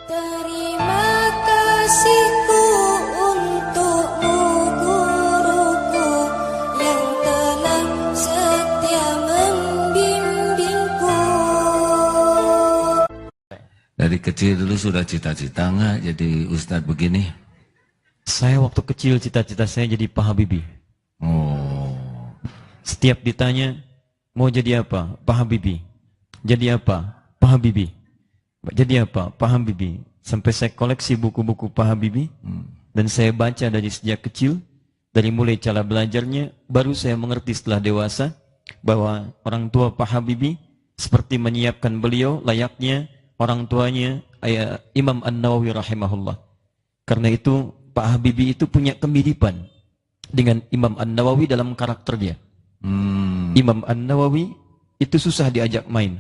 Terima kasihku untukmu guruku yang telah setia membimbingku. Dari kecil dulu sudah cita-cita nggak jadi Ustadz begini? Saya waktu kecil cita-cita saya jadi Pak Habibie. Oh, Setiap ditanya mau jadi apa? Pak Habibie. Jadi apa? Pak Habibie. Jadi apa? Pak Habibie. Sampai saya koleksi buku-buku Pak Habibie dan saya baca dari sejak kecil, dari mulai cara belajarnya, baru saya mengerti setelah dewasa bahwa orang tua Pak Habibie seperti menyiapkan beliau layaknya orang tuanya Imam An-Nawawi rahimahullah. Karena itu Pak Habibie itu punya kemiripan dengan Imam An-Nawawi dalam karakternya. Imam An-Nawawi itu susah diajak main.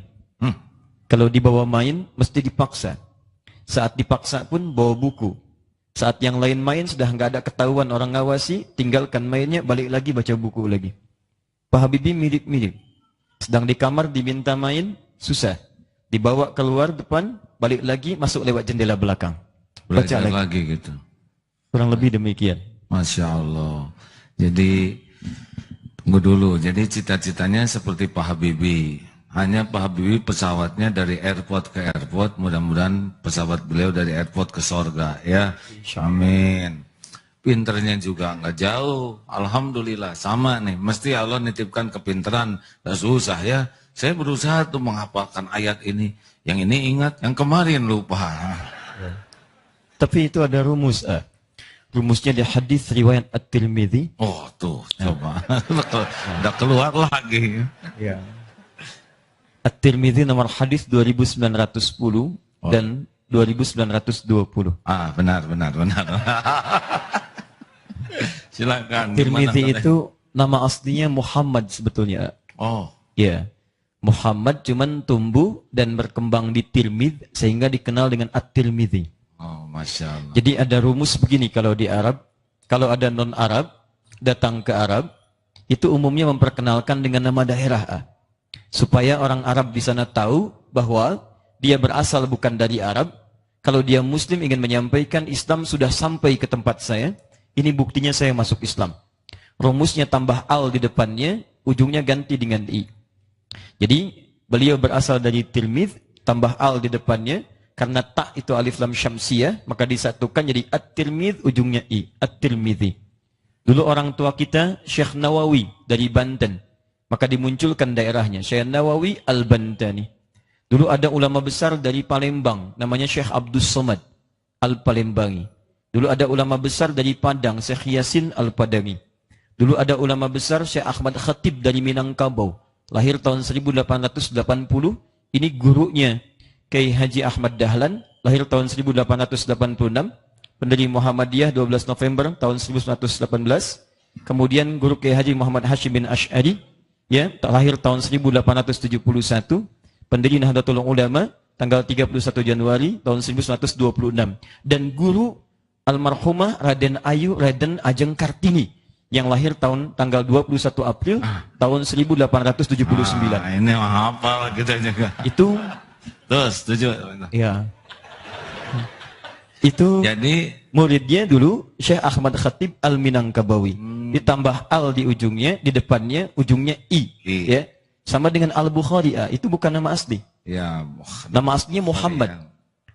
Kalau dibawa main, mesti dipaksa. Saat dipaksa pun bawa buku. Saat yang lain main, sudah nggak ada ketahuan orang ngawasi, tinggalkan mainnya, balik lagi baca buku lagi. Pak Habibie mirip-mirip. Sedang di kamar diminta main, susah. Dibawa keluar depan, balik lagi, masuk lewat jendela belakang. Baca lagi gitu. Kurang lebih demikian. Masya Allah. Jadi, tunggu dulu. Jadi cita-citanya seperti Pak Habibie. Hanya Pak Habibie pesawatnya dari airport ke airport. Mudah-mudahan pesawat beliau dari airport ke sorga. Ya, amin. Pinternya juga nggak jauh. Alhamdulillah, sama nih. Mesti Allah nitipkan kepinteran. Gak susah ya. Saya berusaha tuh menghafalkan ayat ini. Yang ini ingat, yang kemarin lupa. Tapi itu ada rumus. Rumusnya di hadis riwayat At-Tirmidzi. Oh tuh, coba. Udah keluar lagi. Ya. At-Tirmidzi nomor hadis 2910 dan 2920. Ah, benar. Silakan. Tirmidzi itu nama aslinya Muhammad sebetulnya. Oh. Ya. Muhammad cuman tumbuh dan berkembang di Tirmidz sehingga dikenal dengan At-Tirmidzi. Oh, Masya Allah. Jadi ada rumus begini kalau di Arab, kalau ada non-Arab datang ke Arab, itu umumnya memperkenalkan dengan nama daerah. Supaya orang Arab di sana tahu bahwa dia berasal bukan dari Arab. Kalau dia Muslim ingin menyampaikan Islam sudah sampai ke tempat saya, ini buktinya saya masuk Islam. Rumusnya tambah al di depannya, ujungnya ganti dengan i. Jadi beliau berasal dari Tirmidz, tambah al di depannya, karena tak itu alif lam syamsiyah, maka disatukan jadi At-Tirmidz, ujungnya i, At-Tirmidzi. Dulu orang tua kita Syekh Nawawi dari Banten, maka dimunculkan daerahnya Syekh Nawawi Al-Bantani. Dulu ada ulama besar dari Palembang, namanya Syekh Abdus Somad Al-Palembangi. Dulu ada ulama besar dari Padang, Syekh Yasin Al-Padami. Dulu ada ulama besar Syekh Ahmad Khatib dari Minangkabau, lahir tahun 1880. Ini gurunya Kiai Haji Ahmad Dahlan, lahir tahun 1886. Pendiri Muhammadiyah 12 November tahun 1918. Kemudian guru Kiai Haji Muhammad Hashim bin Ash'ari, ya, lahir tahun 1871. Pendiri Nahdlatul Ulama tanggal 31 Januari tahun 1926. Dan guru almarhumah Raden Ayu Raden Ajeng Kartini yang lahir tanggal 21 April tahun 1879. Ini hafal kita juga. Itu terus setuju. ya. Itu Jadi muridnya dulu Syekh Ahmad Khatib Al-Minangkabawi. Ditambah al di ujungnya, di depannya ujungnya i. Ya. Sama dengan Al-Bukhari, itu bukan nama asli. ya, Nama aslinya Muhammad.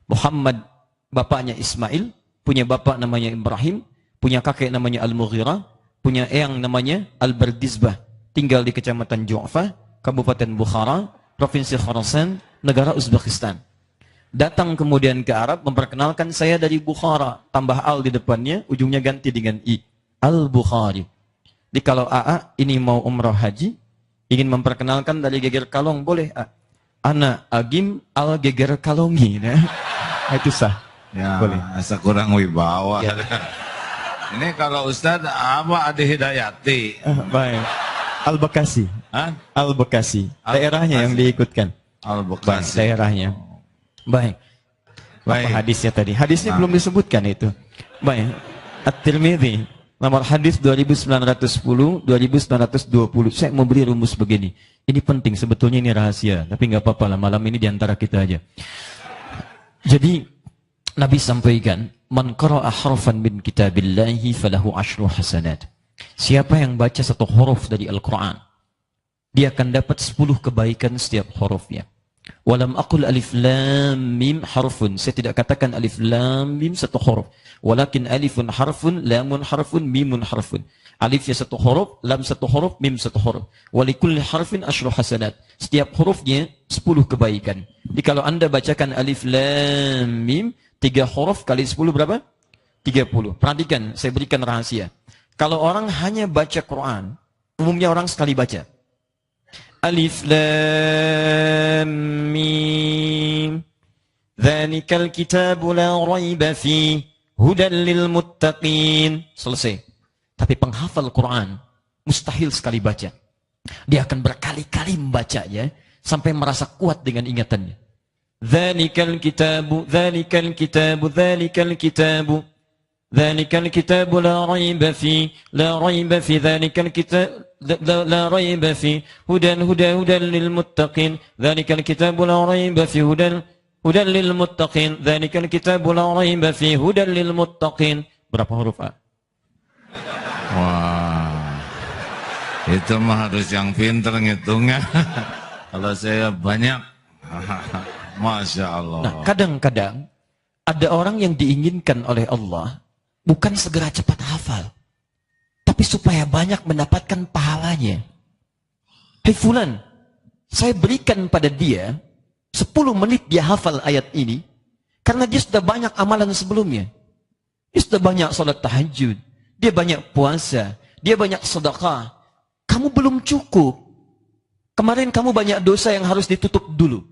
Muhammad bapaknya Ismail, punya bapak namanya Ibrahim, punya kakek namanya Al-Mughirah, punya eyang namanya Al-Bardizbah. Tinggal di Kecamatan Ju'fa, Kabupaten Bukhara, Provinsi Khorasan, negara Uzbekistan. Datang kemudian ke Arab memperkenalkan saya dari Bukhara, tambah al di depannya, ujungnya ganti dengan i. Al-Bukhari. Jadi kalau AA ini mau umrah haji, ingin memperkenalkan dari Geger Kalong, boleh Ana Agim Al Geger Kalongi. Nah, itu sah. Ya, boleh. asa kurang wibawa. Ya. Ini kalau Ustadz apa Adi Hidayati? Baik. Al-Bekasi. Al-Bekasi. Daerahnya yang diikutkan. Al-Bekasi. Daerahnya. Baik. Apa hadisnya tadi? Hadisnya belum disebutkan itu. Baik. At-Tirmidzi nomor hadis 2910, 2920. Saya mau beri rumus begini. Ini penting, sebetulnya ini rahasia, tapi nggak apa-apa lah, malam ini diantara kita aja. Jadi Nabi sampaikan, "Man qara'a harfan min kitabillahi falahu asyru hasanat." Siapa yang baca satu huruf dari Al-Quran, dia akan dapat 10 kebaikan setiap hurufnya. Walam aqul alif lam mim harfun. Saya tidak katakan alif lam mim satu huruf. Walakin alifun harfun, lamun harfun, mimun harfun. Alifnya satu huruf, lam satu huruf, mim satu huruf. Walikulli harfin asyru hasanat. Setiap hurufnya 10 kebaikan. Jadi kalau Anda bacakan alif lam mim, 3 huruf kali 10 berapa? 30. Perhatikan, saya berikan rahasia. Kalau orang hanya baca Quran, umumnya orang sekali baca. Alif lam mim. Dzalikal kitabu la raiba fi hudan lil muttaqin. Selesai. Tapi penghafal Quran mustahil sekali baca. Dia akan berkali-kali membacanya sampai merasa kuat dengan ingatannya. Dzalikal kitabu, dzalikal kitabu, dzalikal kitabu. Dzalikal kitabu la raiba fi, la raiba fi dzalikal kitab, la raiba fi hudan lil muttaqin. Dzalikal kitabu la raiba fi hudan lil muttaqin. Dzalikal kitabu la raiba fi hudan lil muttaqin. Berapa huruf, Pak? Wah, itu mah harus yang pinter ngitungnya. Kalau saya banyak, Masya Allah. Nah, kadang-kadang ada orang yang diinginkan oleh Allah bukan segera cepat hafal, tapi supaya banyak mendapatkan pahalanya. Hei fulan, saya berikan pada dia 10 menit dia hafal ayat ini, karena dia sudah banyak amalan sebelumnya. Dia sudah banyak salat tahajud, dia banyak puasa, dia banyak sedekah. Kamu belum cukup. Kemarin kamu banyak dosa yang harus ditutup dulu.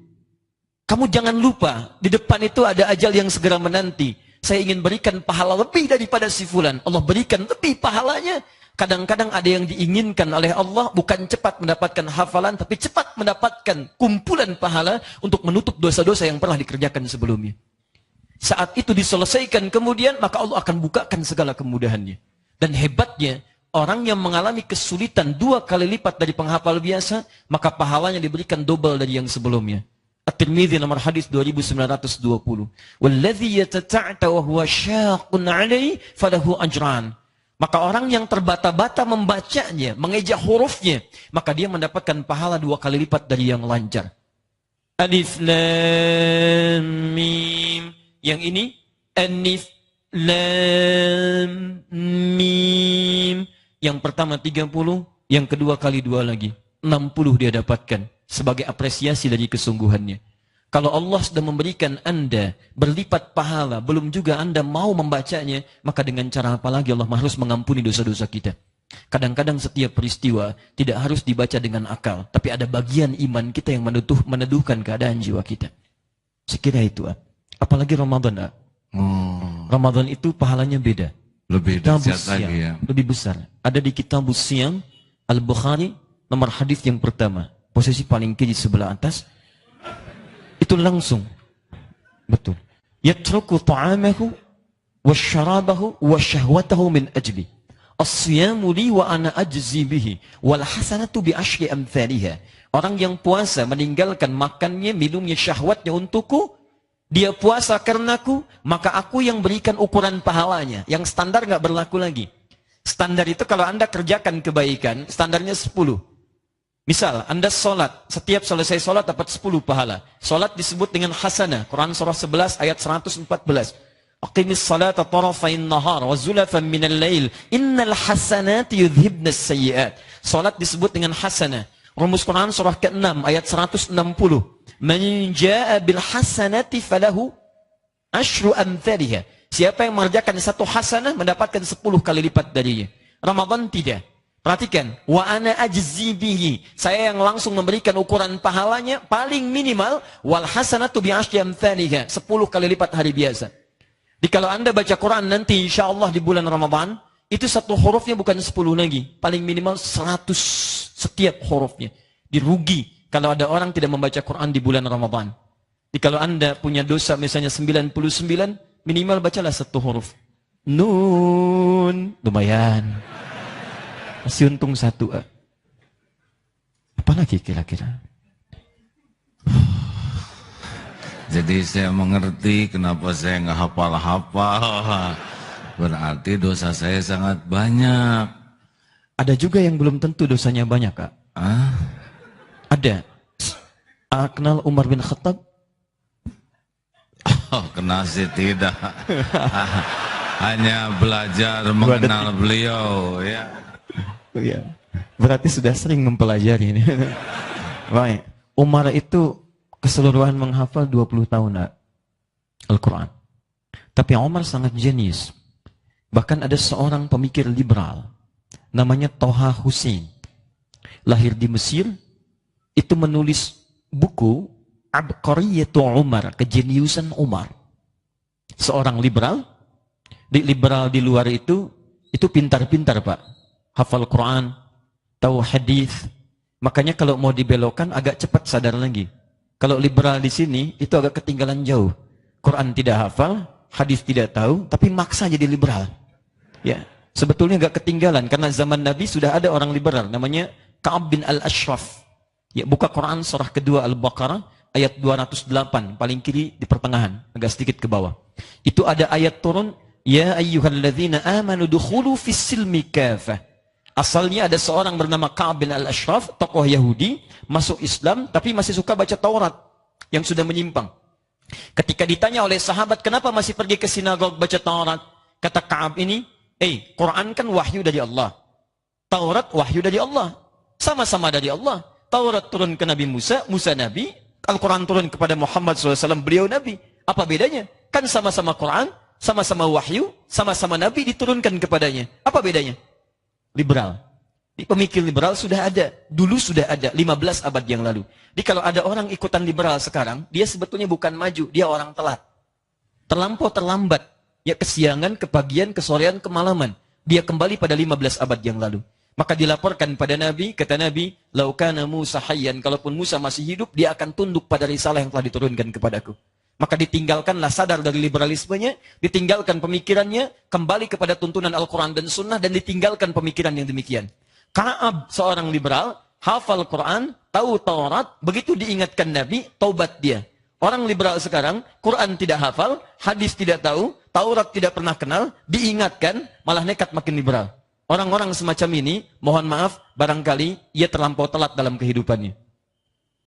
Kamu jangan lupa, di depan itu ada ajal yang segera menanti. Saya ingin berikan pahala lebih daripada si fulan. Allah berikan lebih pahalanya. Kadang-kadang ada yang diinginkan oleh Allah bukan cepat mendapatkan hafalan, tapi cepat mendapatkan kumpulan pahala untuk menutup dosa-dosa yang pernah dikerjakan sebelumnya. Saat itu diselesaikan kemudian, maka Allah akan bukakan segala kemudahannya. Dan hebatnya, orang yang mengalami kesulitan 2 kali lipat dari penghafal biasa, maka pahalanya diberikan double dari yang sebelumnya. At-Tirmidzi nomor hadis 2920. Walladzi yatata'ta wa huwa syaqqun 'alaihi falahu ajran. Maka orang yang terbata-bata membacanya, mengeja hurufnya, maka dia mendapatkan pahala 2 kali lipat dari yang lancar. Alif lam mim. Yang ini alif lam mim. Yang pertama 30, yang kedua kali 2 lagi. 60 dia dapatkan sebagai apresiasi dari kesungguhannya. Kalau Allah sudah memberikan Anda berlipat pahala, belum juga Anda mau membacanya, maka dengan cara apa lagi Allah harus mengampuni dosa-dosa kita. Kadang-kadang setiap peristiwa tidak harus dibaca dengan akal, tapi ada bagian iman kita yang meneduhkan keadaan jiwa kita. Sekira itu. Apalagi Ramadan. Ramadan itu pahalanya beda. Lebih dahsyat lagi ya. Lebih besar. Ada di Kitabus Siyam Al-Bukhari nomor hadis yang pertama, posisi paling kiri sebelah atas. Itu langsung. Betul. Yatruku ta'amahu wasyarabahu wasyahwatahu min ajli. As-siyamu li wa ana ajzi bihi wal hasanatu bi asyri amthaliha. Orang yang puasa meninggalkan makannya, minumnya, syahwatnya untukku. Dia puasa karenaku, maka aku yang berikan ukuran pahalanya. Yang standar nggak berlaku lagi. Standar itu kalau Anda kerjakan kebaikan, standarnya 10. Misal, Anda sholat, setiap selesai sholat dapat 10 pahala. Sholat disebut dengan hasanah. Quran surah 11 ayat 114. Aqimis salata tarafain nahar wa zulafan minal lail. Innal hasanati yudhibnas sayyiat. Sholat disebut dengan hasanah. Rumus Quran surah ke-6 ayat 160. Man jaa bil hasanati falahu asyru amthaliha. Siapa yang mengerjakan satu hasanah mendapatkan 10 kali lipat darinya. Ramadan tidak. Perhatikan, wa ana ajzi bihi. Saya yang langsung memberikan ukuran pahalanya paling minimal wal hasanatu bi asyri amthaliha, 10 kali lipat hari biasa. Jadi kalau Anda baca Quran nanti insyaallah di bulan Ramadan, itu satu hurufnya bukan 10 lagi, paling minimal 100 setiap hurufnya. Dirugi kalau ada orang tidak membaca Quran di bulan Ramadan. Jadi kalau Anda punya dosa misalnya 99, minimal bacalah satu huruf. Nun, lumayan. Masih untung 1. Apa lagi kira-kira? Jadi saya mengerti kenapa saya nggak hafal-hafal. Berarti dosa saya sangat banyak. Ada juga yang belum tentu dosanya banyak, Kak. Ah, Ada. Kenal Umar bin Khattab? oh, kenal sih tidak. Hanya belajar mengenal beliau, ya. Iya. Berarti sudah sering mempelajari ini. Baik. Umar itu keseluruhan menghafal 20 tahun Al-Quran. Tapi Umar sangat jenius. Bahkan ada seorang pemikir liberal namanya Toha Hussein. Lahir di Mesir, itu menulis buku Abqariyatu Umar, kejeniusan Umar. Seorang liberal, liberal di luar itu pintar-pintar, Pak. Hafal Quran, tahu hadis. Makanya kalau mau dibelokkan agak cepat sadar lagi. Kalau liberal di sini itu agak ketinggalan jauh. Quran tidak hafal, hadis tidak tahu, tapi maksa jadi liberal. Ya, sebetulnya agak ketinggalan karena zaman Nabi sudah ada orang liberal namanya Ka'ab bin Al-Ashraf. Ya, buka Quran surah kedua Al-Baqarah ayat 208, paling kiri di pertengahan, agak sedikit ke bawah. Itu ada ayat turun, ya ayyuhalladzina amanu dukhulu fis silmi kafah. Asalnya ada seorang bernama Ka'ab bin Al-Ashraf, tokoh Yahudi, masuk Islam tapi masih suka baca Taurat yang sudah menyimpang. Ketika ditanya oleh sahabat, kenapa masih pergi ke sinagog baca Taurat? Kata Ka'ab ini, Quran kan wahyu dari Allah. Taurat wahyu dari Allah. Sama-sama dari Allah. Taurat turun ke Nabi Musa, Musa Nabi. Al-Quran turun kepada Muhammad SAW, beliau Nabi. Apa bedanya? Kan sama-sama Quran, sama-sama wahyu, sama-sama Nabi diturunkan kepadanya. Apa bedanya? Liberal. Pemikir liberal sudah ada. Dulu sudah ada, 15 abad yang lalu. Jadi kalau ada orang ikutan liberal sekarang, dia sebetulnya bukan maju, dia orang telat. Terlampau terlambat. Ya, kesiangan, kepagian, kesorean, kemalaman. Dia kembali pada 15 abad yang lalu. Maka dilaporkan pada Nabi, kata Nabi, laukana Musa hayyan, kalaupun Musa masih hidup, dia akan tunduk pada risalah yang telah diturunkan kepadaku. Maka ditinggalkanlah, sadar dari liberalismenya, ditinggalkan pemikirannya, kembali kepada tuntunan Al-Quran dan Sunnah, dan ditinggalkan pemikiran yang demikian. Ka'ab, seorang liberal, hafal Quran, tahu Taurat, begitu diingatkan Nabi, taubat dia. Orang liberal sekarang, Quran tidak hafal, hadis tidak tahu, Taurat tidak pernah kenal, diingatkan, malah nekat makin liberal. Orang-orang semacam ini, mohon maaf, barangkali ia terlampau telat dalam kehidupannya.